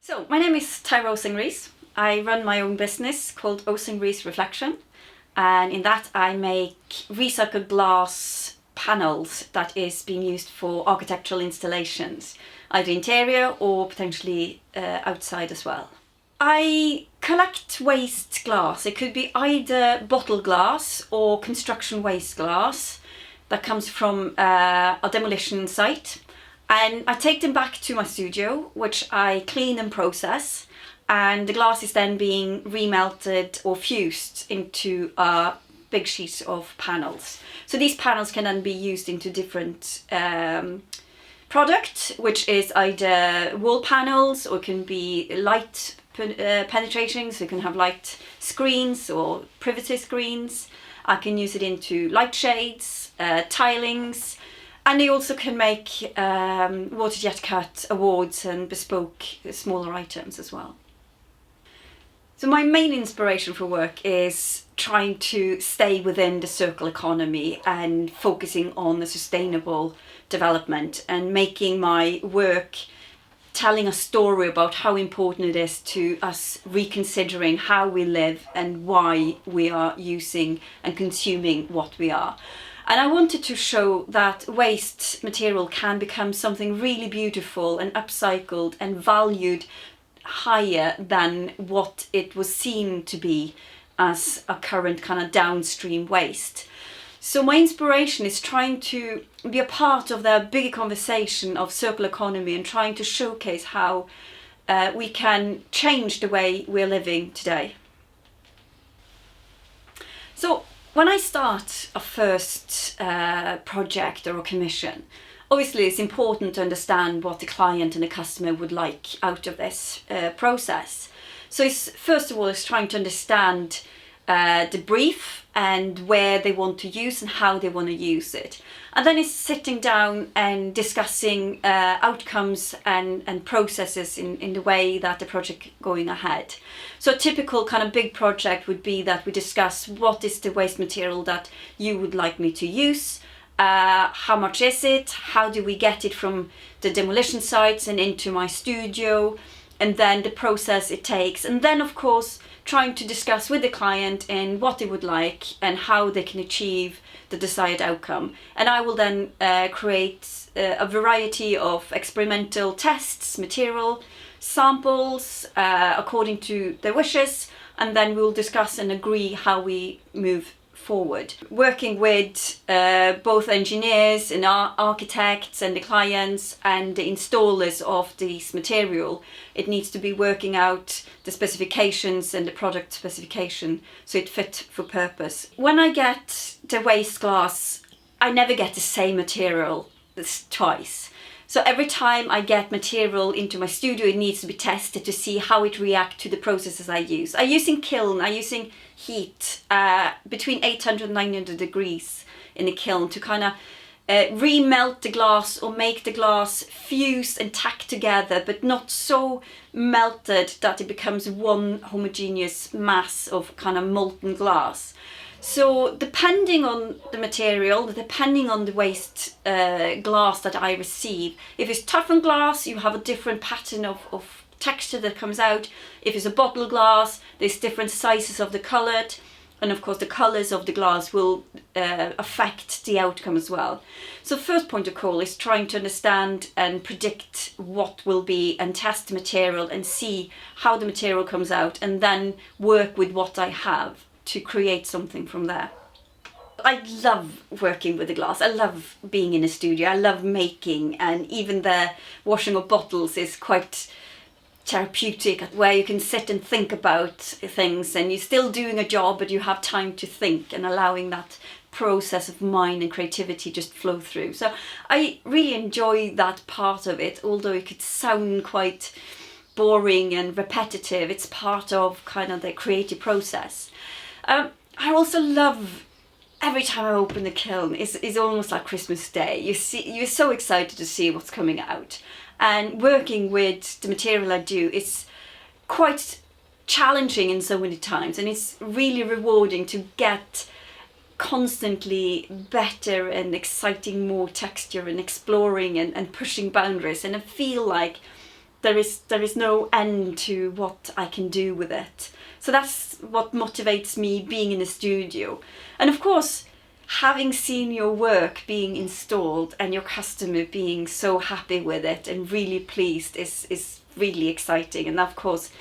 So, my name is Tyra Oseng Rees. I run my own business called Oseng Rees Reflection, and in that I make recycled glass panels that is being used for architectural installations, either interior or potentially outside as well. I collect waste glass. It could be either bottle glass or construction waste glass that comes from a demolition site. And I take them back to my studio, which I clean and process, and the glass is then being remelted or fused into a big sheet of panels. So these panels can then be used into different product, which is either wall panels or can be light penetration, so you can have light screens or privacy screens. I can use it into light shades, tilings. And they also can make water jet cut awards and bespoke smaller items as well. So my main inspiration for work is trying to stay within the circular economy and focusing on the sustainable development and making my work telling a story about how important it is to us reconsidering how we live and why we are using and consuming what we are. And I wanted to show that waste material can become something really beautiful and upcycled and valued higher than what it was seen to be as a current kind of downstream waste. So my inspiration is trying to be a part of the bigger conversation of circular economy and trying to showcase how we can change the way we're living today. So when I start a first project or a commission, obviously it's important to understand what the client and the customer would like out of this process. So first of all, it's trying to understand the brief and where they want to use and how they want to use it. And then it's sitting down and discussing outcomes and processes in the way that the project going ahead. So a typical kind of big project would be that we discuss what is the waste material that you would like me to use, how much is it, how do we get it from the demolition sites and into my studio, and then the process it takes. And then of course trying to discuss with the client and what they would like and how they can achieve the desired outcome. And I will then create a variety of experimental tests, material, samples according to their wishes, and then we'll discuss and agree how we move forward. Working with both engineers and architects and the clients and the installers of this material, it needs to be working out the specifications and the product specification so it fit for purpose. When I get the waste glass, I never get the same material twice. So every time I get material into my studio, it needs to be tested to see how it reacts to the processes I use. I'm using kiln, I'm using heat between 800 and 900 degrees in the kiln to kind of remelt the glass or make the glass fuse and tack together, but not so melted that it becomes one homogeneous mass of kind of molten glass. So depending on the material, depending on the waste glass that I receive, if it's toughened glass, you have a different pattern of texture that comes out. If it's a bottle glass, there's different sizes of the coloured, and of course the colours of the glass will affect the outcome as well. So first point of call is trying to understand and predict what will be and test the material and see how the material comes out and then work with what I have to create something from there. I love working with the glass. I love being in a studio. I love making, and even the washing of bottles is quite therapeutic, where you can sit and think about things and you're still doing a job but you have time to think and allowing that process of mind and creativity just flow through. So I really enjoy that part of it, although it could sound quite boring and repetitive. It's part of kind of the creative process. I also love every time I open the kiln. It's almost like Christmas Day. You're so excited to see what's coming out. And working with the material I do, it's quite challenging in so many times, and it's really rewarding to get constantly better and exciting more texture and exploring and pushing boundaries. And I feel like there is no end to what I can do with it. So that's what motivates me being in the studio. And of course, having seen your work being installed and your customer being so happy with it and really pleased is really exciting. And of course,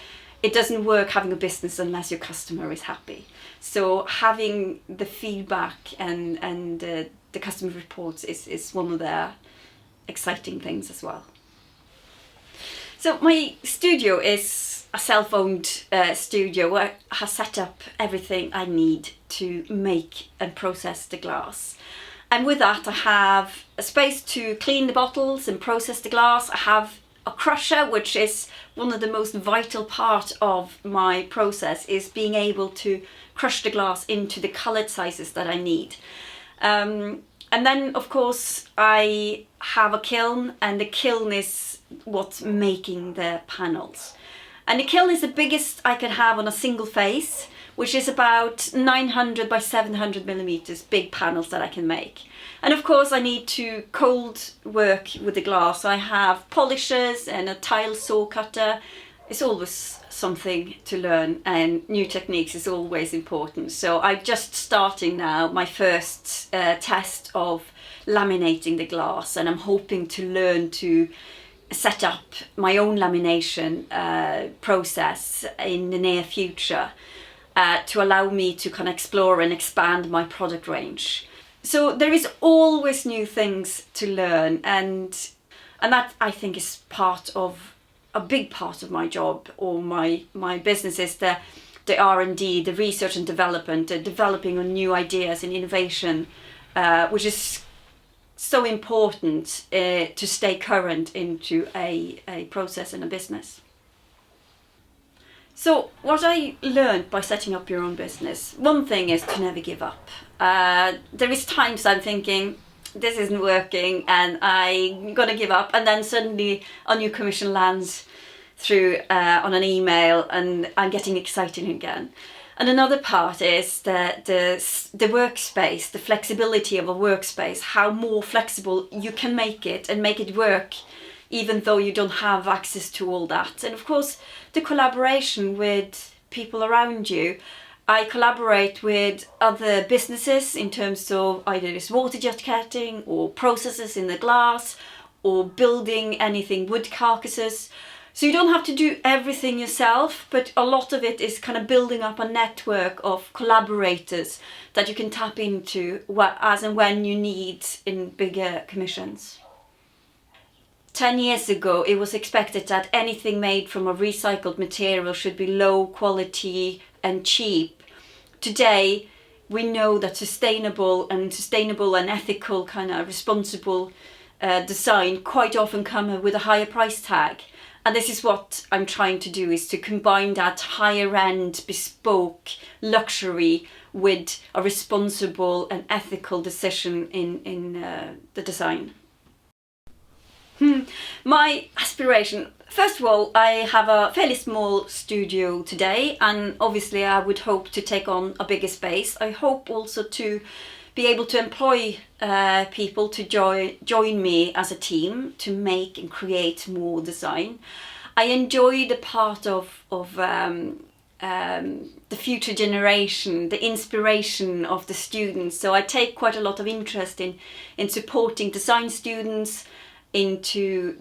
it doesn't work having a business unless your customer is happy. So having the feedback and the customer reports is one of the exciting things as well. So my studio is a self-owned studio where I have set up everything I need to make and process the glass. And with that, I have a space to clean the bottles and process the glass. I have a crusher, which is one of the most vital part of my process, is being able to crush the glass into the colored sizes that I need. And then, of course, I have a kiln, and the kiln is what's making the panels. And the kiln is the biggest I can have on a single face, which is about 900 by 700 millimeters, big panels that I can make. And of course, I need to cold work with the glass. So I have polishers and a tile saw cutter. It's always something to learn, and new techniques is always important. So I'm just starting now my first test of laminating the glass, and I'm hoping to learn to set up my own lamination process in the near future to allow me to kind of explore and expand my product range. So there is always new things to learn, and that I think is a big part of my job or my business, is the R&D, the research and development, the developing on new ideas and innovation, which is so important to stay current into a process and a business. So what I learned by setting up your own business, one thing is to never give up. There is times I'm thinking, this isn't working and I'm gonna give up, and then suddenly a new commission lands through on an email and I'm getting excited again. And another part is the workspace, the flexibility of a workspace, how more flexible you can make it and make it work even though you don't have access to all that. And of course, the collaboration with people around you. I collaborate with other businesses in terms of either it's water jet cutting or processes in the glass or building anything wood carcasses. So you don't have to do everything yourself, but a lot of it is kind of building up a network of collaborators that you can tap into as and when you need in bigger commissions. 10 years ago, it was expected that anything made from a recycled material should be low quality and cheap. Today, we know that sustainable and ethical, kind of responsible design quite often come with a higher price tag. And this is what I'm trying to do, is to combine that higher end bespoke luxury with a responsible and ethical decision in the design. My aspiration, first of all, I have a fairly small studio today, and obviously I would hope to take on a bigger space. I hope also to be able to employ people to join me as a team to make and create more design. I enjoy the part of the future generation, the inspiration of the students. So I take quite a lot of interest in supporting design students into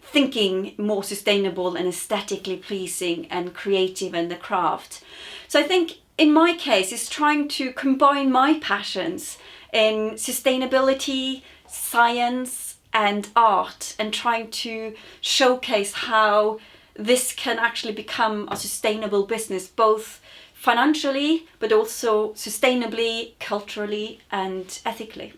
thinking more sustainable and aesthetically pleasing and creative in the craft. So I think in my case, it's trying to combine my passions in sustainability, science and art, and trying to showcase how this can actually become a sustainable business, both financially, but also sustainably, culturally and ethically.